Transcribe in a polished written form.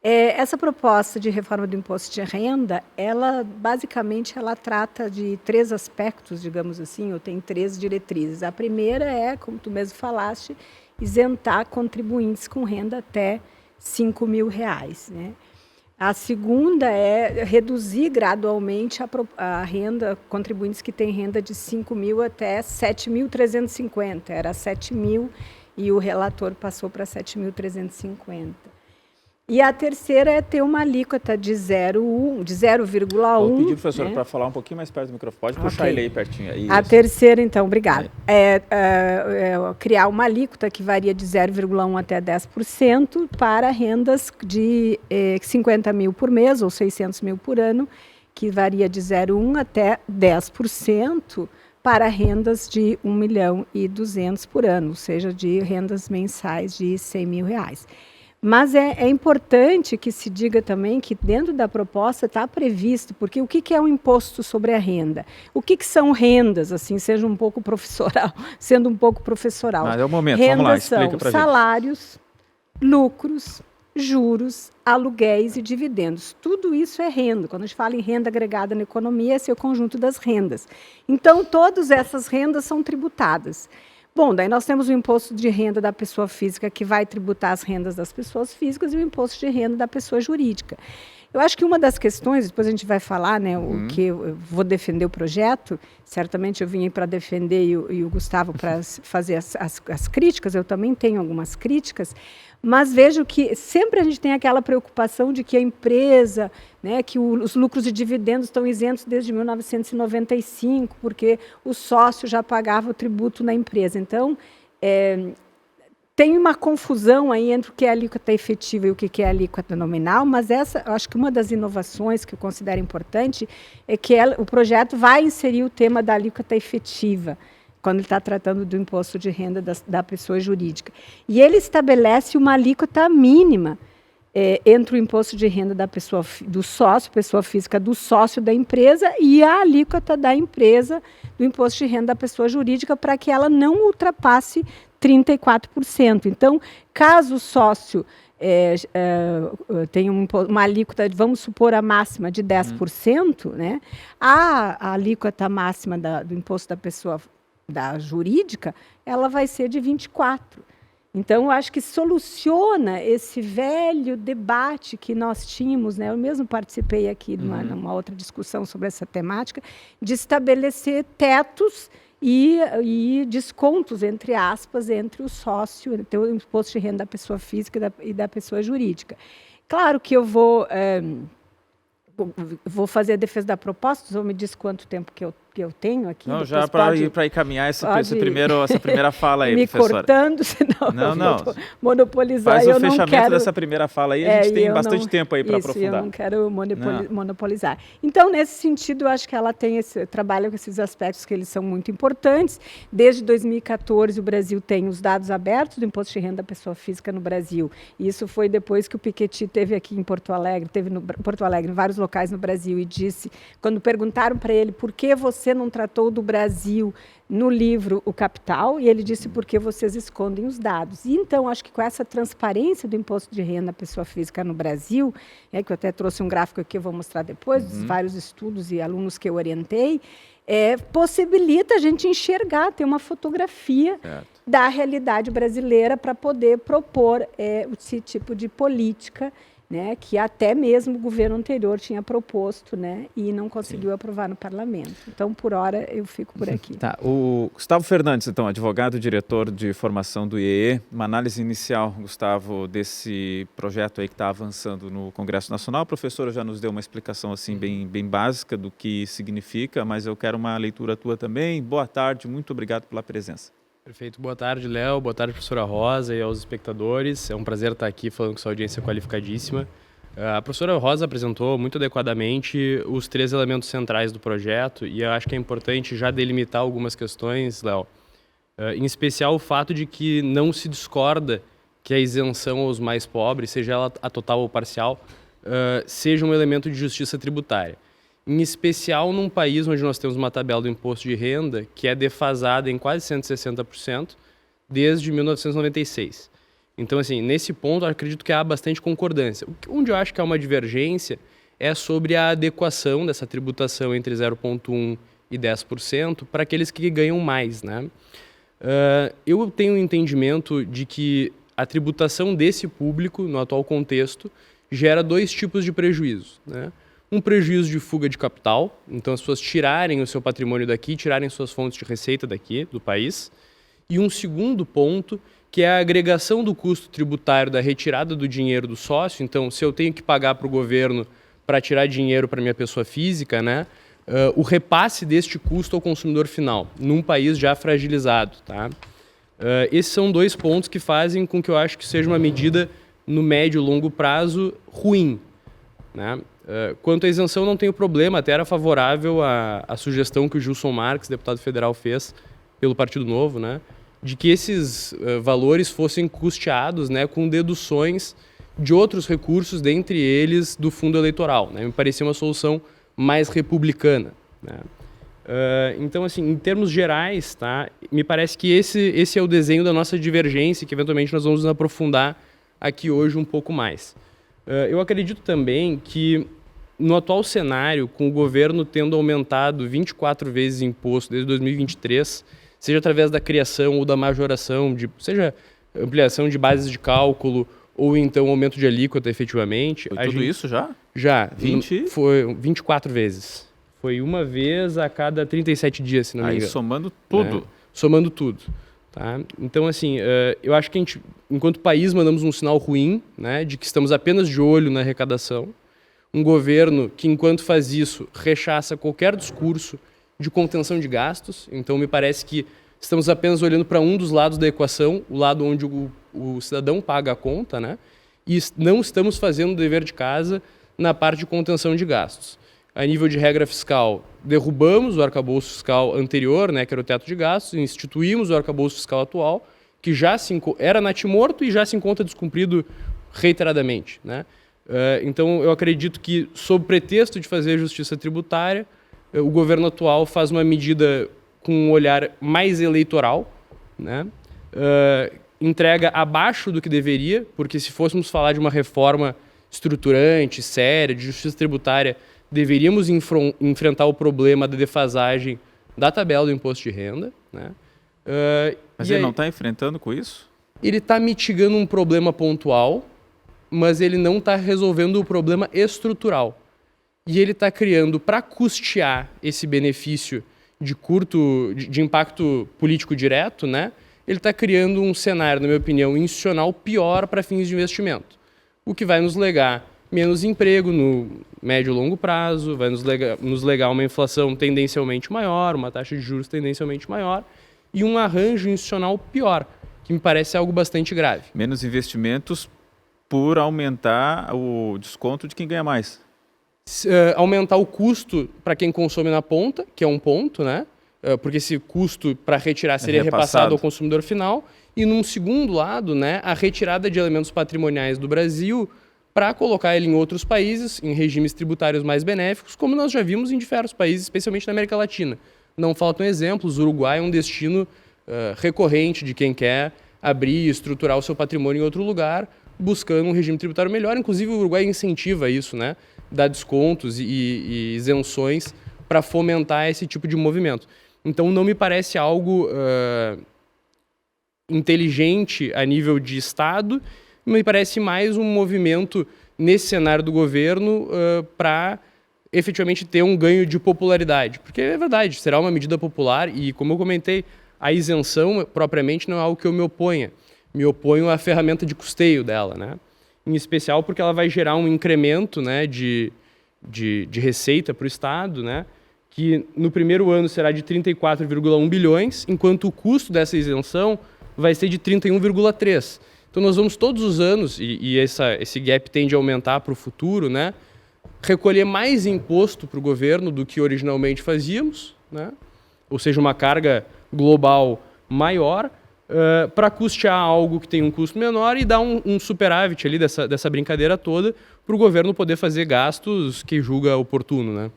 Essa proposta de reforma do imposto de renda, basicamente ela trata de 3 aspectos, digamos assim, ou tem 3 diretrizes. A primeira é, como tu mesmo falaste, isentar contribuintes com renda até R$ 5.000, né? A segunda é reduzir gradualmente a renda, contribuintes que têm renda de 5.000 até 7.350. Era 7.000 e o relator passou para 7.350. E a terceira é ter uma alíquota de 0,1. Vou pedir, professora, para falar um pouquinho mais perto do microfone. Pode puxar ele aí pertinho. Aí, a terceira, então, obrigada. Criar uma alíquota que varia de 0,1 até 10% para rendas de 50 mil por mês ou 600 mil por ano, que varia de 0,1 até 10% para rendas de 1.200.000 por ano, ou seja, de rendas mensais de R$100 mil. Mas é importante que se diga também que dentro da proposta está previsto, porque o que é um imposto sobre a renda? O que são rendas, assim, sendo um pouco professoral? Mas é o momento, rendas vamos lá, explica para a gente. Salários, lucros, juros, aluguéis e dividendos. Tudo isso é renda. Quando a gente fala em renda agregada na economia, esse é o conjunto das rendas. Então, todas essas rendas são tributadas. Bom, daí nós temos o imposto de renda da pessoa física, que vai tributar as rendas das pessoas físicas, e o imposto de renda da pessoa jurídica. Eu acho que uma das questões, depois a gente vai falar, né, o que eu vou defender o projeto, certamente eu vim para defender e o Gustavo para fazer as críticas, eu também tenho algumas críticas, mas vejo que sempre a gente tem aquela preocupação de que a empresa, né, que os lucros e dividendos estão isentos desde 1995, porque o sócio já pagava o tributo na empresa. Então, tem uma confusão aí entre o que é alíquota efetiva e o que é alíquota nominal, mas eu acho que uma das inovações que eu considero importante é que o projeto vai inserir o tema da alíquota efetiva, quando ele está tratando do imposto de renda da pessoa jurídica. E ele estabelece uma alíquota mínima entre o imposto de renda do sócio, pessoa física, do sócio da empresa, e a alíquota da empresa do imposto de renda da pessoa jurídica, para que ela não ultrapasse 34%. Então, caso o sócio tenha uma alíquota, vamos supor a máxima de 10%, né, a alíquota máxima do imposto da pessoa da jurídica, ela vai ser de 24%. Então, eu acho que soluciona esse velho debate que nós tínhamos, né? Eu mesmo participei aqui numa outra discussão sobre essa temática, de estabelecer tetos e descontos, entre aspas, entre o sócio, então, o imposto de renda da pessoa física e da pessoa jurídica. Claro que eu vou fazer a defesa da proposta, só me diz quanto tempo que eu tenho aqui. Não, já para encaminhar essa primeira fala aí, me professora. Cortando, senão não. Eu vou monopolizar. Faz o fechamento dessa primeira fala aí, a gente tem bastante tempo aí para aprofundar. Eu não quero monopolizar. Então, nesse sentido, eu acho que ela trabalha com esses aspectos que eles são muito importantes. Desde 2014, o Brasil tem os dados abertos do imposto de renda da pessoa física no Brasil. Isso foi depois que o Piketty teve aqui em Porto Alegre, em vários locais no Brasil, e disse, quando perguntaram para ele por que você não tratou do Brasil no livro O Capital, e ele disse porque vocês escondem os dados. E então, acho que com essa transparência do imposto de renda da pessoa física no Brasil, que eu até trouxe um gráfico aqui, eu vou mostrar depois, dos vários estudos e alunos que eu orientei, possibilita a gente enxergar, ter uma fotografia da realidade brasileira para poder propor esse tipo de política, né, que até mesmo o governo anterior tinha proposto, né, e não conseguiu aprovar no parlamento. Então, por hora, eu fico por aqui. Tá. O Gustavo Fernandes, então, advogado, diretor de formação do IEE. Uma análise inicial, Gustavo, desse projeto aí que está avançando no Congresso Nacional. A professora já nos deu uma explicação assim bem básica do que significa, mas eu quero uma leitura tua também. Boa tarde, muito obrigado pela presença. Perfeito. Boa tarde, Léo. Boa tarde, professora Rosa e aos espectadores. É um prazer estar aqui falando com sua audiência qualificadíssima. A professora Rosa apresentou muito adequadamente os 3 elementos centrais do projeto e eu acho que é importante já delimitar algumas questões, Léo. Em especial o fato de que não se discorda que a isenção aos mais pobres, seja ela a total ou parcial, seja um elemento de justiça tributária. Em especial num país onde nós temos uma tabela do imposto de renda que é defasada em quase 160% desde 1996. Então, assim, nesse ponto, eu acredito que há bastante concordância. Onde eu acho que há uma divergência é sobre a adequação dessa tributação entre 0,1% e 10% para aqueles que ganham mais, né? Eu tenho um entendimento de que a tributação desse público, no atual contexto, gera 2 tipos de prejuízo, né? Um prejuízo de fuga de capital, então as pessoas tirarem o seu patrimônio daqui, tirarem suas fontes de receita daqui, do país. E um segundo ponto, que é a agregação do custo tributário da retirada do dinheiro do sócio. Então, se eu tenho que pagar para o governo para tirar dinheiro para minha pessoa física, né, o repasse deste custo ao consumidor final, num país já fragilizado. Tá? Esses são 2 pontos que fazem com que eu acho que seja uma medida, no médio e longo prazo, ruim. Né? Quanto à isenção, não tenho problema, até era favorável à sugestão que o Gilson Marques, deputado federal, fez pelo Partido Novo, né, de que esses valores fossem custeados, né, com deduções de outros recursos, dentre eles do fundo eleitoral. Né? Me parecia uma solução mais republicana. Né? Então, assim, em termos gerais, tá, me parece que esse é o desenho da nossa divergência, que eventualmente nós vamos nos aprofundar aqui hoje um pouco mais. Eu acredito também que, no atual cenário, com o governo tendo aumentado 24 vezes o imposto desde 2023, seja através da criação ou da majoração, seja ampliação de bases de cálculo ou então aumento de alíquota efetivamente. Foi tudo isso já? Já. 20? Foi 24 vezes. Foi uma vez a cada 37 dias, se não me engano. Aí somando tudo. Né? Somando tudo. Tá? Então, assim, eu acho que a gente, enquanto país, mandamos um sinal ruim, né, de que estamos apenas de olho na arrecadação. Um governo que, enquanto faz isso, rechaça qualquer discurso de contenção de gastos. Então, me parece que estamos apenas olhando para um dos lados da equação, o lado onde o cidadão paga a conta, né, e não estamos fazendo o dever de casa na parte de contenção de gastos. A nível de regra fiscal, derrubamos o arcabouço fiscal anterior, né, que era o teto de gastos, e instituímos o arcabouço fiscal atual, que já era natimorto e já se encontra descumprido reiteradamente. Né? Então, eu acredito que, sob pretexto de fazer justiça tributária, o governo atual faz uma medida com um olhar mais eleitoral, né? Entrega abaixo do que deveria, porque se fôssemos falar de uma reforma estruturante, séria, de justiça tributária, deveríamos enfrentar o problema da defasagem da tabela do imposto de renda. Né? Mas ele não está enfrentando com isso? Ele está mitigando um problema pontual, mas ele não está resolvendo o problema estrutural. E ele está criando, para custear esse benefício de impacto político direto, né? Ele está criando um cenário, na minha opinião, institucional pior para fins de investimento. O que vai nos legar menos emprego no médio e longo prazo, vai nos legar uma inflação tendencialmente maior, uma taxa de juros tendencialmente maior e um arranjo institucional pior, que me parece algo bastante grave. Menos investimentos por aumentar o desconto de quem ganha mais. Aumentar o custo para quem consome na ponta, que é um ponto, né? Porque esse custo para retirar seria repassado ao consumidor final. E num segundo lado, né, a retirada de elementos patrimoniais do Brasil para colocar ele em outros países, em regimes tributários mais benéficos, como nós já vimos em diversos países, especialmente na América Latina. Não faltam exemplos. O Uruguai é um destino recorrente de quem quer abrir e estruturar o seu patrimônio em outro lugar, buscando um regime tributário melhor. Inclusive, o Uruguai incentiva isso, né? Dá descontos e isenções para fomentar esse tipo de movimento. Então, não me parece algo inteligente a nível de Estado, me parece mais um movimento nesse cenário do governo para efetivamente ter um ganho de popularidade. Porque é verdade, será uma medida popular e, como eu comentei, a isenção propriamente não é algo que eu me oponha. Me oponho à ferramenta de custeio dela, né? Em especial porque ela vai gerar um incremento, né, de receita para o Estado, né, que no primeiro ano será de 34,1 bilhões, enquanto o custo dessa isenção vai ser de 31,3. Então nós vamos todos os anos, e esse gap tende a aumentar para o futuro, né, recolher mais imposto para o governo do que originalmente fazíamos, né, ou seja, uma carga global maior, para custear algo que tem um custo menor e dar um superávit ali dessa brincadeira toda para o governo poder fazer gastos que julga oportuno, né?